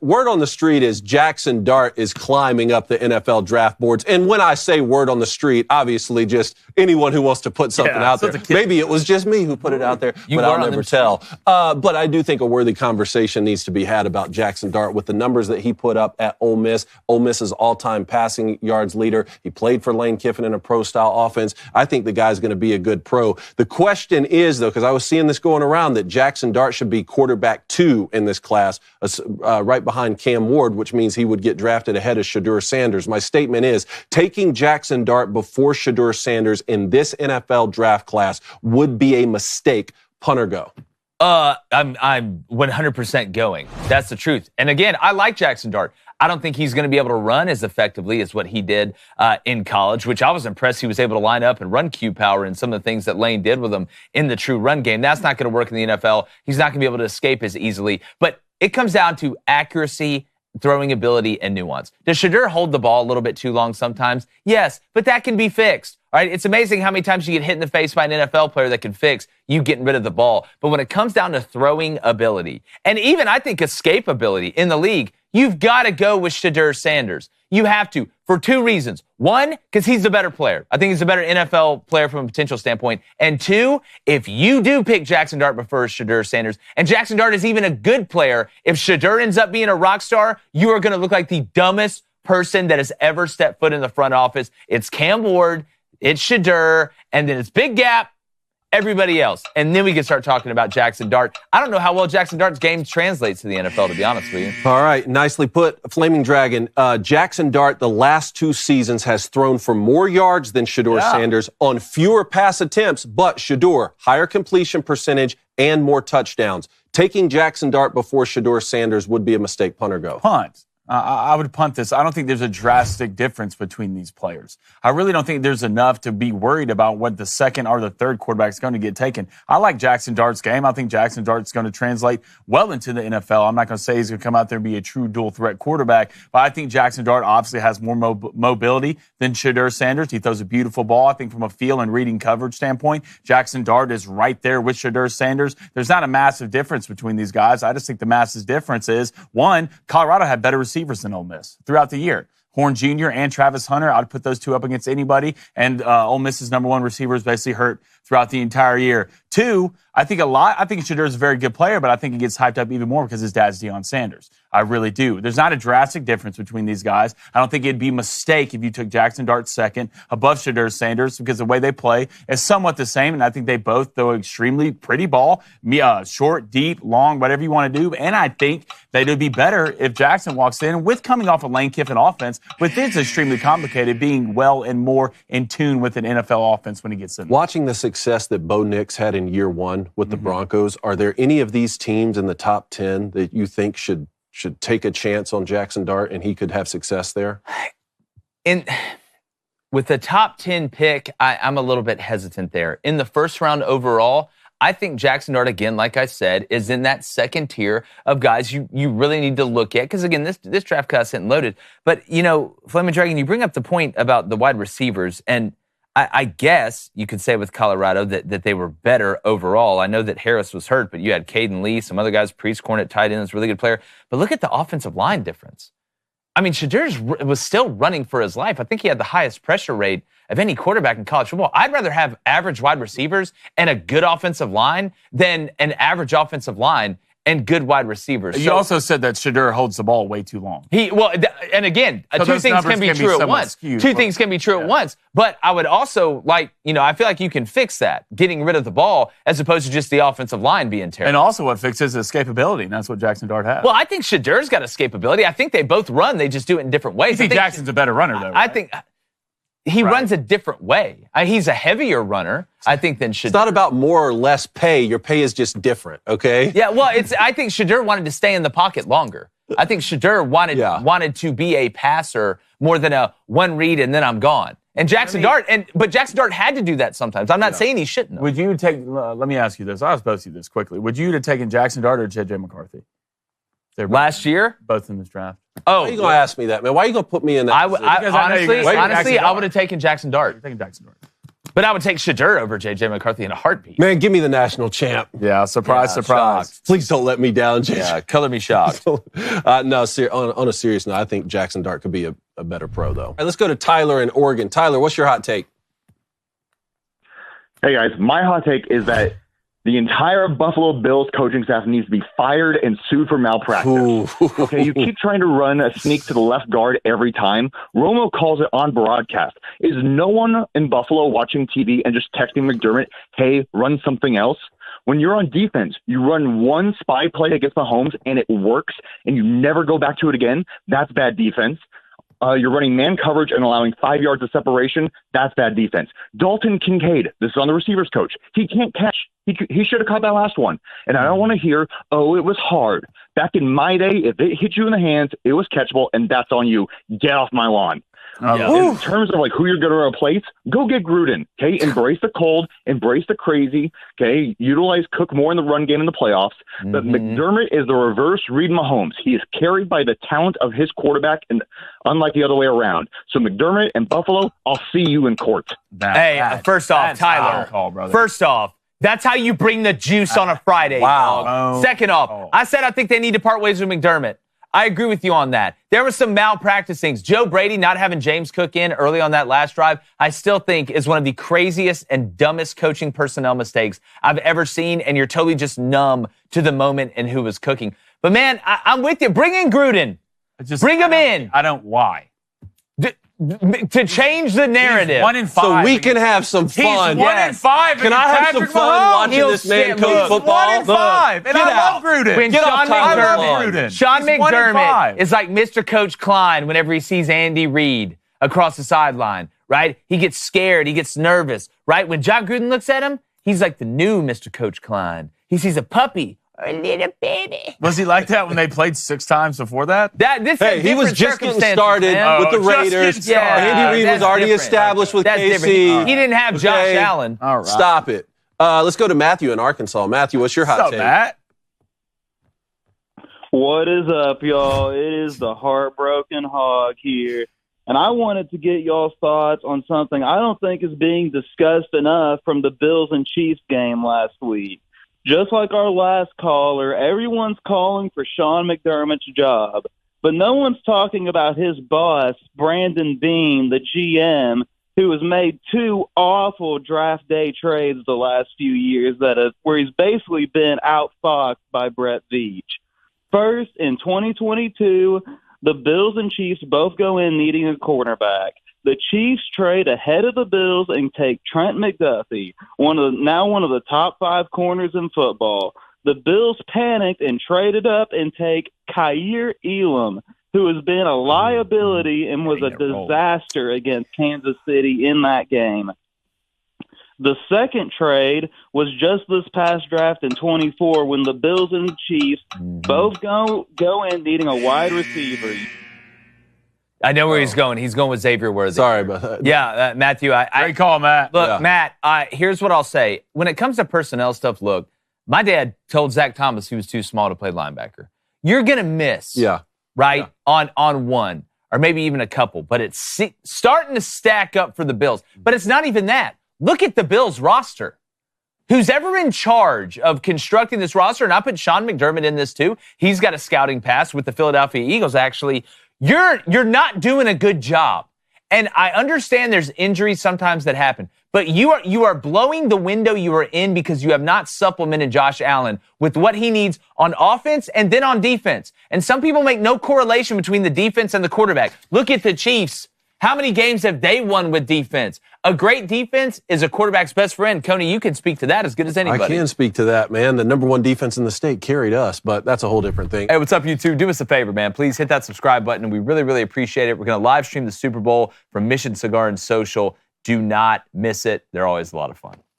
word on the street is Jaxson Dart is climbing up the NFL draft boards. And when I say word on the street, obviously just anyone who wants to put something out there. Maybe it was just me who put it out there, but I'll never tell. But I do think a worthy conversation needs to be had about Jaxson Dart with the numbers that he put up at Ole Miss. Ole Miss's all-time passing yards leader. He played for Lane Kiffin in a pro-style offense. I think the guy's going to be a good pro. The question is, though, because I was seeing this going around, that Jaxson Dart should be quarterback 2 in this class, right behind Cam Ward, which means he would get drafted ahead of Shedeur Sanders. My statement is, taking Jaxson Dart before Shedeur Sanders in this NFL draft class would be a mistake. Punt or go? I'm 100% going. That's the truth. And again, I like Jaxson Dart. I don't think he's going to be able to run as effectively as what he did in college, which I was impressed he was able to line up and run Q power and some of the things that Lane did with him in the true run game. That's not going to work in the NFL. He's not going to be able to escape as easily. But it comes down to accuracy, throwing ability, and nuance. Does Shedeur hold the ball a little bit too long sometimes? Yes, but that can be fixed. All right, it's amazing how many times you get hit in the face by an NFL player that can fix you getting rid of the ball. But when it comes down to throwing ability, and even I think escapability in the league, you've got to go with Shedeur Sanders. You have to, for 2 reasons. 1, because he's the better player. I think he's a better NFL player from a potential standpoint. And 2, if you do pick Jaxson Dart before Shedeur Sanders, and Jaxson Dart is even a good player, if Shedeur ends up being a rock star, you are going to look like the dumbest person that has ever stepped foot in the front office. It's Cam Ward, it's Shedeur, and then it's Big Gap, everybody else. And then we can start talking about Jaxson Dart. I don't know how well Jaxson Dart's game translates to the NFL, to be honest with you. All right, nicely put. Flaming Dragon, Jaxson Dart, the last 2 seasons, has thrown for more yards than Shedeur Sanders on fewer pass attempts, but Shedeur, higher completion percentage and more touchdowns. Taking Jaxson Dart before Shedeur Sanders would be a mistake. Punt or go? Punt. I would punt this. I don't think there's a drastic difference between these players. I really don't think there's enough to be worried about what the second or the third quarterback is going to get taken. I like Jaxson Dart's game. I think Jaxson Dart's going to translate well into the NFL. I'm not going to say he's going to come out there and be a true dual threat quarterback, but I think Jaxson Dart obviously has more mobility than Shedeur Sanders. He throws a beautiful ball. I think from a feel and reading coverage standpoint, Jaxson Dart is right there with Shedeur Sanders. There's not a massive difference between these guys. I just think the massive difference is, 1, Colorado had better receivers than Ole Miss throughout the year. Horn Jr. and Travis Hunter, I'd put those 2 up against anybody. And Ole Miss's number 1 receiver is basically hurt throughout the entire year. 2, I think Shedeur is a very good player, but I think he gets hyped up even more because his dad's Deion Sanders. I really do. There's not a drastic difference between these guys. I don't think it'd be a mistake if you took Jaxson Dart second above Shedeur Sanders, because the way they play is somewhat the same, and I think they both throw extremely pretty ball, short, deep, long, whatever you want to do. And I think that it would be better if Jaxson walks in with coming off a Lane Kiffin offense, with it's extremely complicated, being well and more in tune with an NFL offense when he gets in. Watching the success that Bo Nix had in year 1 with the Broncos, are there any of these teams in the top 10 that you think should take a chance on Jaxson Dart and he could have success there? With the top 10 pick, I'm a little bit hesitant there. In the first round overall, I think Jaxson Dart, again, like I said, is in that second tier of guys you really need to look at. Because, again, this draft class isn't loaded. But, Flaming Dragon, you bring up the point about the wide receivers. And I guess you could say with Colorado that they were better overall. I know that Harris was hurt, but you had Caden Lee, some other guys, Priest Corn at tight end is a really good player. But look at the offensive line difference. I mean, Shedeur was still running for his life. I think he had the highest pressure rate of any quarterback in college football. I'd rather have average wide receivers and a good offensive line than an average offensive line and good wide receivers. You also said that Shedeur holds the ball way too long. And again, so 2 things can be true at once. 2 things can be true at once. But I would also I feel like you can fix that, getting rid of the ball, as opposed to just the offensive line being terrible. And also what fixes is escapability, and that's what Jaxson Dart has. Well, I think Shedeur's got escapability. I think they both run. They just do it in different ways. I think Jackson's a better runner, though. Right? I think he runs a different way. He's a heavier runner, I think, than Shedeur. It's not about more or less pay. Your pay is just different, okay? Yeah, well, I think Shedeur wanted to stay in the pocket longer. I think Shedeur wanted to be a passer more than a one read and then I'm gone. And Jaxson Dart, but Jaxson Dart had to do that sometimes. I'm not saying he shouldn't. Would you take? Let me ask you this. I was supposed to do this quickly. Would you have taken Jaxson Dart or J.J. McCarthy? Last year, both in this draft. Oh, why are you gonna ask me that, man? Why are you gonna put me in that? Honestly, I would have taken Jaxson Dart. You're taking Jaxson Dart. But I would take Shedeur over J.J. McCarthy in a heartbeat. Man, give me the national champ. Yeah, surprise. Shocked. Please don't let me down, J.J. Yeah, color me shocked. No, on a serious note, I think Jaxson Dart could be a better pro, though. All right, let's go to Tyler in Oregon. Tyler, what's your hot take? Hey, guys, my hot take is that the entire Buffalo Bills coaching staff needs to be fired and sued for malpractice. Okay, you keep trying to run a sneak to the left guard every time. Romo calls it on broadcast. Is no one in Buffalo watching TV and just texting McDermott, hey, run something else? When you're on defense, you run one spy play against Mahomes and it works and you never go back to it again. That's bad defense. You're running man coverage and allowing 5 yards of separation. That's bad defense. Dalton Kincaid, this is on the receivers coach. He can't catch. He should have caught that last one. And I don't want to hear, oh, it was hard. Back in my day, if it hit you in the hands, it was catchable, and that's on you. Get off my lawn. In terms of who you're going to replace, go get Gruden. Okay, embrace the cold, embrace the crazy. Okay, utilize Cook more in the run game in the playoffs. But McDermott is the reverse Reed Mahomes. He is carried by the talent of his quarterback, and unlike the other way around. So McDermott and Buffalo, I'll see you in court. First off, Tyler. First off, that's how you bring the juice on a Friday. Wow. Second off, I said I think they need to part ways with McDermott. I agree with you on that. There was some malpractice things. Joe Brady not having James Cook in early on that last drive, I still think is one of the craziest and dumbest coaching personnel mistakes I've ever seen, and you're totally just numb to the moment and who was cooking. But, man, I'm with you. Bring in Gruden. Bring him in. Why? To change the narrative. He's 1-5. So we can have some fun. He's 1-5. Can I have some fun watching this man coach football? He's 1-5. And I love Gruden. When Sean McDermott is like Mr. Coach Klein whenever he sees Andy Reid across the sideline, right? He gets scared. He gets nervous, right? When John Gruden looks at him, he's like the new Mr. Coach Klein. He sees a puppy. Or a little baby. Was he like that when they played 6 times before that? He was just getting started with the Raiders. Andy Reid was already established with KC. He didn't have Josh Allen. All right. Stop it. Let's go to Matthew in Arkansas. Matthew, what's your hot take? Matt? What is up, y'all? It is the Heartbroken Hog here. And I wanted to get y'all's thoughts on something I don't think is being discussed enough from the Bills and Chiefs game last week. Just like our last caller, everyone's calling for Sean McDermott's job, but no one's talking about his boss, Brandon Beane, the GM, who has made 2 awful draft day trades the last few years where he's basically been outfoxed by Brett Veach. First, in 2022, the Bills and Chiefs both go in needing a cornerback. The Chiefs trade ahead of the Bills and take Trent McDuffie, one of the top 5 corners in football. The Bills panicked and traded up and take Kaiir Elam, who has been a liability and was a disaster against Kansas City in that game. The second trade was just this past draft in 24 when the Bills and Chiefs both go in needing a wide receiver. I know where he's going. He's going with Xavier Worthy. Sorry about that. Yeah, Matthew. Great call, Matt. Look, Matt, here's what I'll say. When it comes to personnel stuff, look, my dad told Zach Thomas he was too small to play linebacker. You're going to miss, right, on one or maybe even a couple. But it's starting to stack up for the Bills. But it's not even that. Look at the Bills roster. Who's ever in charge of constructing this roster, and I put Sean McDermott in this too. He's got a scouting pass with the Philadelphia Eagles, actually. You're not doing a good job. And I understand there's injuries sometimes that happen, but you are blowing the window you are in because you have not supplemented Josh Allen with what he needs on offense and then on defense. And some people make no correlation between the defense and the quarterback. Look at the Chiefs. How many games have they won with defense? A great defense is a quarterback's best friend. Coney, you can speak to that as good as anybody. I can speak to that, man. The number 1 defense in the state carried us, but that's a whole different thing. Hey, what's up, YouTube? Do us a favor, man. Please hit that subscribe button, and we really, really appreciate it. We're going to live stream the Super Bowl from Mission Cigar and Social. Do not miss it. They're always a lot of fun.